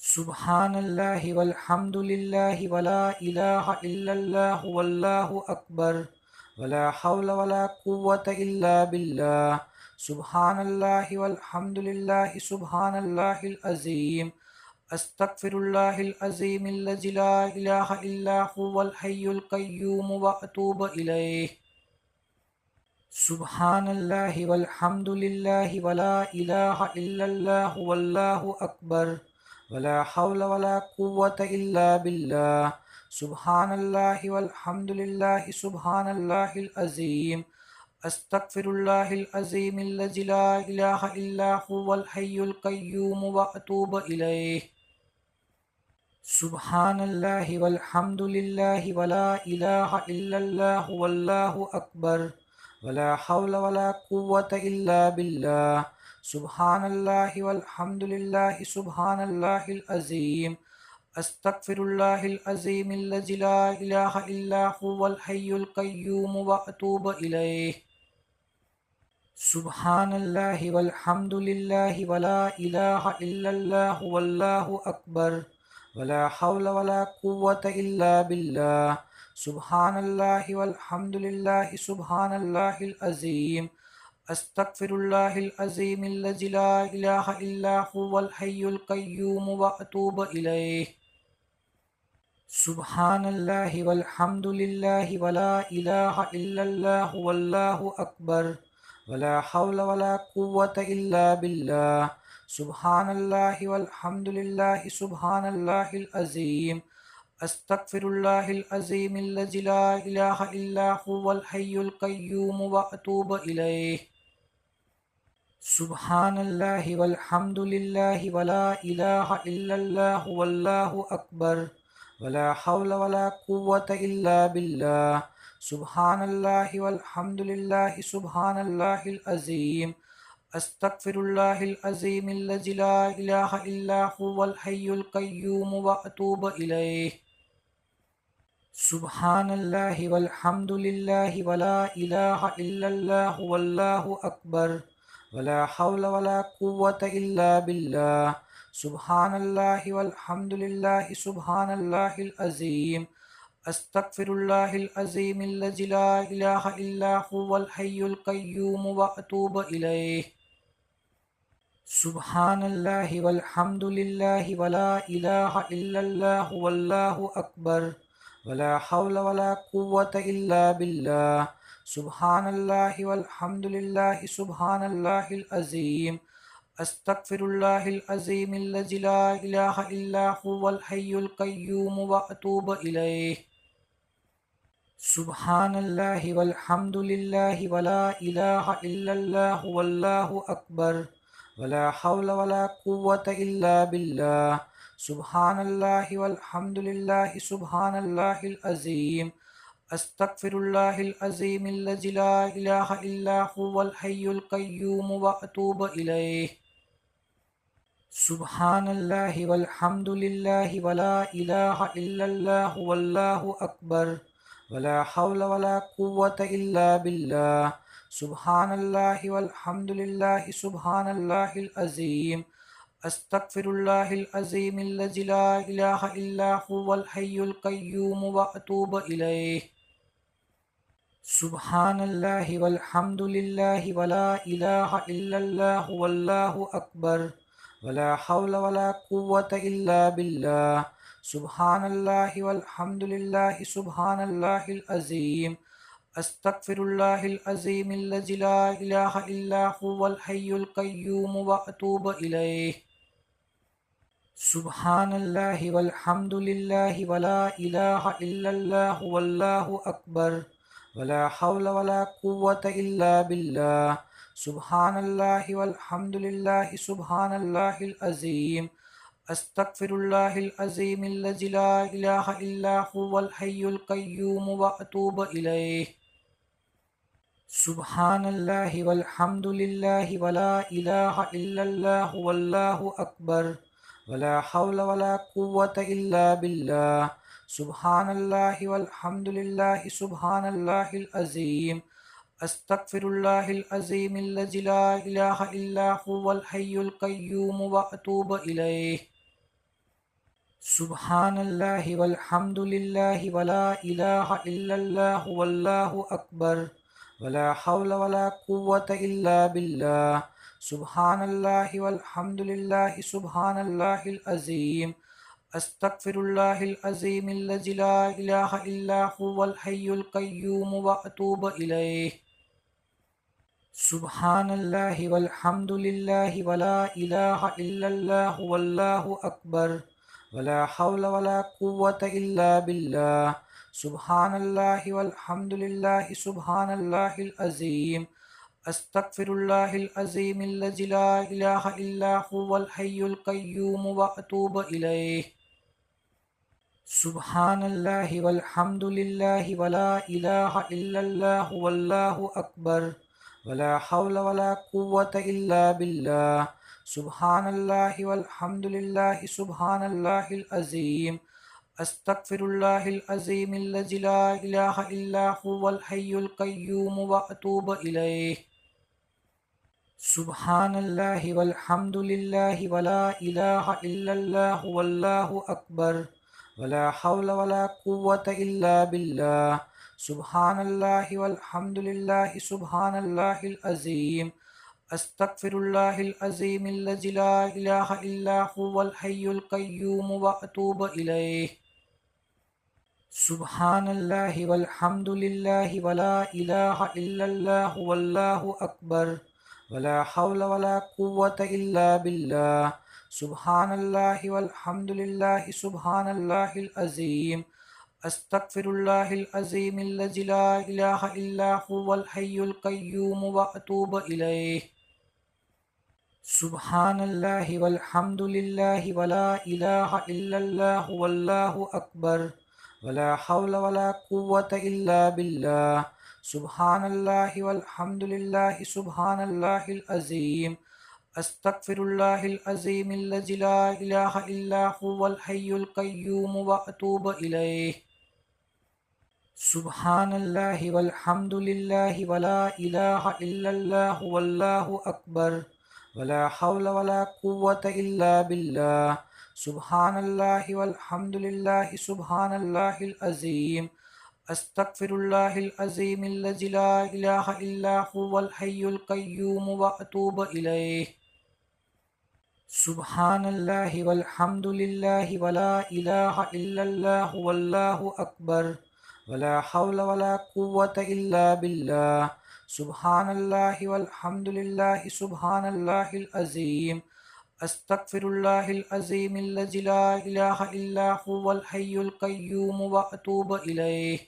सुब्हानल्लाहि वल्हम्दुलिल्लाहि वला इलाहा इल्लल्लाहु वल्लाहु अकबर वला हौला वला कुव्वता इल्ला बिल्लाह। सुब्हानल्लाहि वल्हम्दुलिल्लाहि सुब्हानल्लाहिल अज़ीम। अस्तगफिरुल्लाहिल अज़ीमिल्लज़ी ला इलाहा इल्ला हुवल हय्युल क़य्यूम व अतूबु इलैहि। सुब्हानल्लाहि वल्हम्दुलिल्लाहि वला इलाहा इल्लल्लाहु वल्लाहु अकबर वला हौला वला कुव्वता इल्ला बिल्लाह। सुब्हानल्लाहि वल्हम्दुलिल्लाहि सुब्हानल्लाहिल अज़ीम। अस्तगफिरुल्लाहिल अज़ीमिल्लज़ी ला इलाहा इल्ला हुवल हय्युल क़य्यूम व अतूबु इलैहि। सुब्हानल्लाहि वल्हम्दुलिल्लाहि वला इलाहा इल्लल्लाहु वल्लाहु अकबर वला हौला वला कुव्वता इल्ला बिल्लाह। सुब्हानल्लाहि वल्हम्दुलिल्लाहि सुब्हानल्लाहिल अज़ीम। अस्तगफिरुल्लाहिल अज़ीमिल्लज़ी ला इलाहा इल्ला हुवल हय्युल क़य्यूम व अतूबु इलैहि। सुब्हानल्लाहि वल्हम्दुलिल्लाहि वला इलाहा इल्लल्लाहु वल्लाहु अकबर वला हौला वला कुव्वता इल्ला बिल्लाह। सुब्हानल्लाहि वल्हम्दुलिल्लाहि सुब्हानल्लाहिल अज़ीम। अस्तगफिरुल्लाहिल अज़ीमिल्लज़ी ला इलाहा इल्ला हुवल हय्युल क़य्यूम व अतूबु इलैहि। सुब्हानल्लाहि वल्हम्दुलिल्लाहि वला इलाहा इल्लल्लाहु वल्लाहु अकबर वला हौला वला कुव्वता इल्ला बिल्लाह। सुब्हानल्लाहि वल्हम्दुलिल्लाहि सुब्हानल्लाहिल अज़ीम। अस्तगफिरुल्लाहिल अज़ीमिल्लज़ी ला इलाहा इल्ला हुवल हय्युल क़य्यूम व अतूबु इलैहि। सुब्हानल्लाहि वल्हम्दुलिल्लाहि वला इलाहा इल्लल्लाहु वल्लाहु अकबर वला हौला वला कुव्वता इल्ला बिल्लाह। सुब्हानल्लाहि वल्हम्दुलिल्लाहि सुब्हानल्लाहिल अज़ीम। अस्तगफिरुल्लाहिल अज़ीमिल्लज़ी ला इलाहा इल्ला हुवल हय्युल क़य्यूम व अतूबु इलैहि। सुब्हानल्लाहि वल्हम्दुलिल्लाहि वला इलाहा इल्लल्लाहु वल्लाहु अकबर वला हौला वला कुव्वता इल्ला बिल्लाह। सुब्हानल्लाहि वल्हम्दुलिल्लाहि सुब्हानल्लाहिल अज़ीम। अस्तगफिरुल्लाहिल अज़ीमिल्लज़ी ला इलाहा इल्ला हुवल हय्युल क़य्यूम व अतूबु इलैहि। सुब्हानल्लाहि वल्हम्दुलिल्लाहि वला इलाहा इल्लल्लाहु वल्लाहु अकबर वला हौला वला कुव्वता इल्ला बिल्लाह। सुब्हानल्लाहि वल्हम्दुलिल्लाहि सुब्हानल्लाहिल अज़ीम। अस्तगफिरुल्लाहिल अज़ीमिल्लज़ी ला इलाहा इल्ला हुवल हय्युल क़य्यूम व अतूबु इलैहि। सुब्हानल्लाहि वल्हम्दुलिल्लाहि वला इलाहा इल्लल्लाहु वल्लाहु अकबर वला हौला वला कुव्वता इल्ला बिल्लाह। सुब्हानल्लाहि वल्हम्दुलिल्लाहि सुब्हानल्लाहिल अज़ीम। अस्तगफिरुल्लाहिल अज़ीमिल्लज़ी ला इलाहा इल्ला हुवल हय्युल क़य्यूम व अतूबु इलैहि। सुब्हानल्लाहि वल्हम्दुलिल्लाहि वला इलाहा इल्लल्लाहु वल्लाहु अकबर वला हौला वला कुव्वता इल्ला बिल्लाह। सुब्हानल्लाहि वल्हम्दुलिल्लाहि सुब्हानल्लाहिल अज़ीम। अस्तगफिरुल्लाहिल अज़ीमिल्लज़ी ला इलाहा इल्ला हुवल हय्युल क़य्यूम व अतूबु इलैहि। सुब्हानल्लाहि वल्हम्दुलिल्लाहि वला इलाहा इल्लल्लाहु वल्लाहु अकबर वला हौला वला कुव्वता इल्ला बिल्लाह। सुब्हानल्लाहि वल्हम्दुलिल्लाहि सुब्हानल्लाहिल अज़ीम। अस्तगफिरुल्लाहिल अज़ीमिल्लज़ी ला इलाहा इल्ला हुवल हय्युल क़य्यूम व अतूबु इलैहि। सुब्हानल्लाहि वल्हम्दुलिल्लाहि वला इलाहा इल्लल्लाहु वल्लाहु अकबर वला हौला वला कुव्वता इल्ला बिल्लाह। सुब्हानल्लाहि वल्हम्दुलिल्लाहि सुब्हानल्लाहिल अज़ीम। अस्तगफिरुल्लाहिल अज़ीमिल्लज़ी ला इलाहा इल्ला हुवल हय्युल क़य्यूम व अतूबु इलैहि। सुब्हानल्लाहि वल्हम्दुलिल्लाहि वला इलाहा इल्लल्लाहु वल्लाहु अकबर वला हौला वला कुव्वता इल्ला बिल्लाह। सुब्हानल्लाहि वल्हम्दुलिल्लाहि सुब्हानल्लाहिल अज़ीम। अस्तगफिरुल्लाहिल अज़ीमिल्लज़ी ला इलाहा इल्ला हुवल हय्युल क़य्यूम व अतूबु इलैहि। सुब्हानल्लाहि वल्हम्दुलिल्लाहि वला इलाहा इल्लल्लाहु वल्लाहु अकबर वला हौला वला कुव्वता इल्ला बिल्लाह सुब्हानल्लाहि वल्हम्दुलिल्लाहि सुब्हानल्लाहिल अज़ीम अस्तगफिरुल्लाहिल अज़ीमिल्लज़ी ला इलाहा इल्ला हुवल हय्युल क़य्यूम व अतूबु इलैहि सुब्हानल्लाहि वल्हम्दुलिल्लाहि वला इलाहा इल्लल्लाहु वल्लाहु अकबर वला हौला वला कुव्वता इल्ला बिल्लाह सुब्हानल्लाहि वल्हम्दुलिल्लाहि सुब्हानल्लाहिल अज़ीम अस्तगफिरुल्लाहिल अज़ीमिल्लज़ी ला इलाहा इल्ला हुवल हय्युल क़य्यूम व अतूबु इलैहि सुब्हानल्लाहि वल्हम्दुलिल्लाहि वला इलाहा इल्लल्लाहु वल्लाहु अकबर वला हौला वला कुव्वता इल्ला बिल्लाह सुब्हानल्लाहि वल्हम्दुलिल्लाहि सुब्हानल्लाहिल अज़ीम अस्तगफिरुल्लाहिल अज़ीमिल्लज़ी ला इलाहा इल्ला हुवल हय्युल क़य्यूम व अतूबु इलैहि सुब्हानल्लाहि वल्हम्दुलिल्लाहि वला इलाहा इल्लल्लाहु वल्लाहु अकबर वला हौला वला कुव्वता इल्ला बिल्लाह सुब्हानल्लाहि वल्हम्दुलिल्लाहि सुब्हानल्लाहिल अज़ीम अस्तगफिरुल्लाहिल अज़ीमिल्लज़ी ला इलाहा इल्ला हुवल हय्युल क़य्यूम व अतूबु इलैहि सुब्हानल्लाहि वल्हम्दुलिल्लाहि वला इलाहा इल्लल्लाहु वल्लाहु अकबर वला हौला वला कुव्वता इल्ला बिल्लाह सुब्हानल्लाहि वल्हम्दुलिल्लाहि सुब्हानल्लाहिल अज़ीम अस्तगफिरुल्लाहिल अज़ीमिल्लज़ी ला इलाहा इल्ला हुवल हय्युल क़य्यूम व अतूबु इलैहि सुब्हानल्लाहि वल्हम्दुलिल्लाहि वला इलाहा इल्लल्लाहु वल्लाहु अकबर वला हौला वला कुव्वता इल्ला बिल्लाह सुब्हानल्लाहि वल्हम्दुलिल्लाहि सुब्हानल्लाहिल अज़ीम अस्तगफिरुल्लाहिल अज़ीमिल्लज़ी ला इलाहा इल्ला हुवल हय्युल क़य्यूम व अतूबु इलैहि सुब्हानल्लाहि वल्हम्दुलिल्लाहि वला इलाहा इल्लल्लाहु वल्लाहु अकबर वला हौला वला कुव्वता इल्ला बिल्लाह सुब्हानल्लाहि वल्हम्दुलिल्लाहि सुब्हानल्लाहिल अज़ीम अस्तगफिरुल्लाहिल अज़ीमिल्लज़ी ला इलाहा इल्ला हुवल हय्युल क़य्यूम व अतूबु इलैहि सुब्हानल्लाहि वल्हम्दुलिल्लाहि वला इलाहा इल्लल्लाहु वल्लाहु अकबर वला हौला वला कुव्वता इल्ला बिल्लाह सुब्हानल्लाहि वल्हम्दुलिल्लाहि सुब्हानल्लाहिल अज़ीम अस्तगफिरुल्लाहिल अज़ीमिल्लज़ी ला इलाहा इल्ला हुवल हय्युल क़य्यूम व अतूबु इलैहि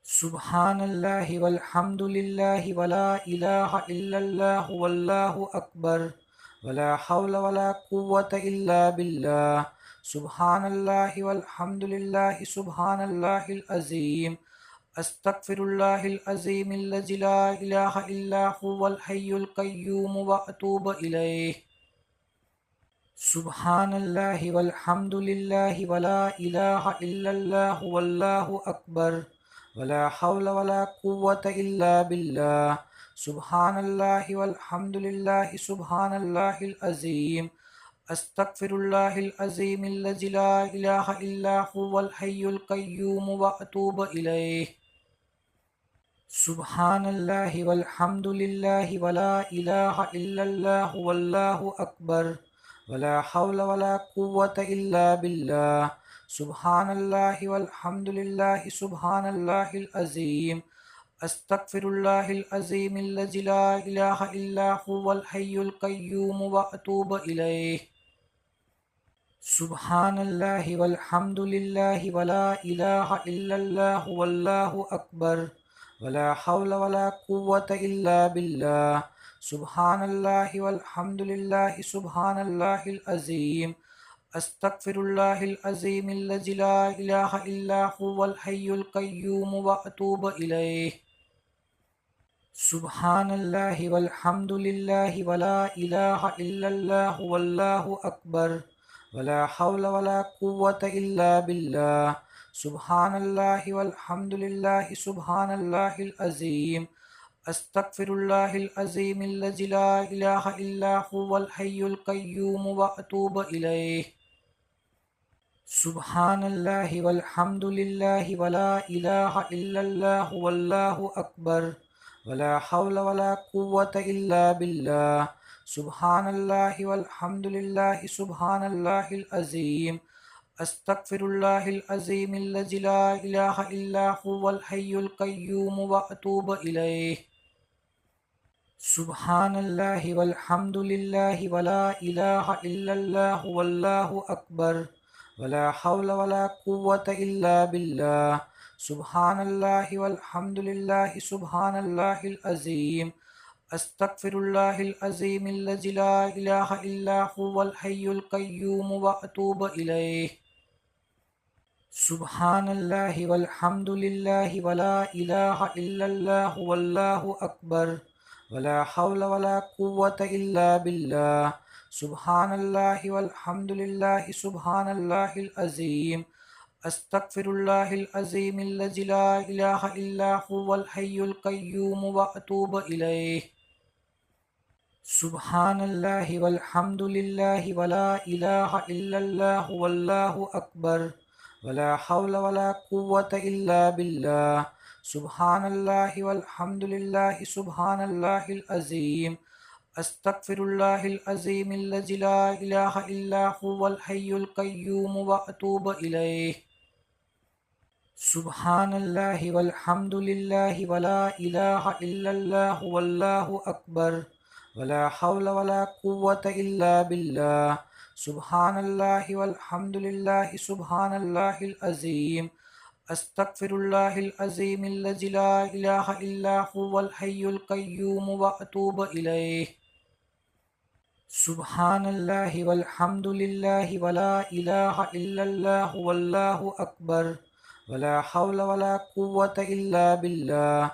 सुब्हानल्लाहि वल्हम्दुलिल्लाहि वला इलाहा इल्लल्लाहु वल्लाहु अकबर वला हौला वला कुव्वता इल्ला बिल्लाह सुब्हानल्लाहि वल्हम्दुलिल्लाहि सुब्हानल्लाहिल अज़ीम अस्तगफिरुल्लाहिल अज़ीमिल्लज़ी ला इलाहा इल्ला हुवल हय्युल क़य्यूम व अतूबु इलैहि सुब्हानल्लाहि वल्हम्दुलिल्लाहि वला इलाहा इल्लल्लाहु वल्लाहु अकबर वला हौला वला कुव्वता इल्ला बिल्लाह सुब्हानल्लाहि वल्हम्दुलिल्लाहि सुब्हानल्लाहिल अज़ीम अस्तगफिरुल्लाहिल अज़ीमिल्लज़ी ला इलाहा इल्ला हुवल हय्युल क़य्यूम व अतूबु इलैहि सुब्हानल्लाहि वल्हम्दुलिल्लाहि वला इलाहा इल्लल्लाहु वल्लाहु अकबर वला हौला वला कुव्वता इल्ला बिल्लाह सुब्हानल्लाहि वल्हम्दुलिल्लाहि सुब्हानल्लाहिल अज़ीम अस्तगफिरुल्लाहिल अज़ीमिल्लज़ी ला इलाहा इल्ला हुवल हय्युल क़य्यूम व अतूबु इलैहि सुब्हानल्लाहि वल्हम्दुलिल्लाहि वला इलाहा इल्लल्लाहु वल्लाहु अकबर वला हौला वला कुव्वता इल्ला बिल्लाह सुब्हानल्लाहि वल्हम्दुलिल्लाहि सुब्हानल्लाहिल अज़ीम अस्तगफिरुल्लाहिल अज़ीमिल्लज़ी ला इलाहा इल्ला हुवल हय्युल क़य्यूम व अतूबु इलैहि सुब्हानल्लाहि वल्हम्दुलिल्लाहि वला इलाहा इल्लल्लाहु वल्लाहु अकबर वला हौला वला कुव्वता इल्ला बिल्लाह सुब्हानल्लाहि वल्हम्दुलिल्लाहि सुब्हानल्लाहिल अज़ीम अस्तगफिरुल्लाहिल अज़ीमिल्लज़ी ला इलाहा इल्ला हुवल हय्युल क़य्यूम व अतूबु इलैहि सुब्हानल्लाहि वल्हम्दुलिल्लाहि वला इलाहा इल्लल्लाह वल्लाहु अकबर वला हौला वला कुव्वता इल्ला बिल्लाह सुब्हानल्लाहि वल्हम्दुलिल्लाहि सुब्हानल्लाहिल अज़ीम अस्तगफिरुल्लाहिल अज़ीमिल्लज़ी ला इलाहा इल्ला हुवल हय्युल क़य्यूम व अतूबु इलैहि सुब्हानल्लाहि वल्हम्दुलिल्लाहि वला इलाहा इल्लल्लाह वल्लाहु अकबर वला हौला वला कुव्वता इल्ला बिल्लाह सुब्हानल्लाहि वल्हम्दुलिल्लाहि सुब्हानल्लाहिल अज़ीम अस्तगफिरुल्लाहिल अज़ीमिल्लज़ी ला इलाहा इल्ला हुवल हय्युल क़य्यूम व अतूबु इलैहि सुब्हानल्लाहि वल्हम्दुलिल्लाहि वला इलाहा इल्लल्लाह वल्लाहु अकबर वला हौला वला कुव्वता इल्ला बिल्लाह सुब्हानल्लाहि वल्हम्दुलिल्लाहि सुब्हानल्लाहिल अज़ीम अस्तगफिरुल्लाहिल अज़ीमिल्लज़ी ला इलाहा इल्ला हुवल हय्युल क़य्यूम व अतूबु इलैहि सुब्हानल्लाहि वल्हम्दुलिल्लाहि वला इलाहा इल्लल्लाह वल्लाहु अकबर वला हौला वला कुव्वता इल्ला बिल्लाह सुब्हानल्लाहि वल्हम्दुलिल्लाहि सुब्हानल्लाहिल अज़ीम अस्तगफिरुल्लाहिल अज़ीमिल्लज़ी ला इलाहा इल्ला हुवल हय्युल क़य्यूम व अतूबु इलैहि सुब्हानल्लाहि वल्हम्दुलिल्लाहि वला इलाहा इल्लल्लाह वल्लाहु अकबर वला हौला वला कुव्वता इल्ला बिल्लाह सुब्हानल्लाहि वल्हम्दुलिल्लाहि सुब्हानल्लाहिल अज़ीम अस्तगफिरुल्लाहिल अज़ीमिल्लज़ी ला इलाहा इल्ला हुवल हय्युल क़य्यूम व अतूबु इलैहि सुब्हानल्लाहि वल्हम्दुलिल्लाहि वला इलाहा इल्लल्लाह वल्लाहु अकबर वला हौला वला कुव्वता इल्ला बिल्लाह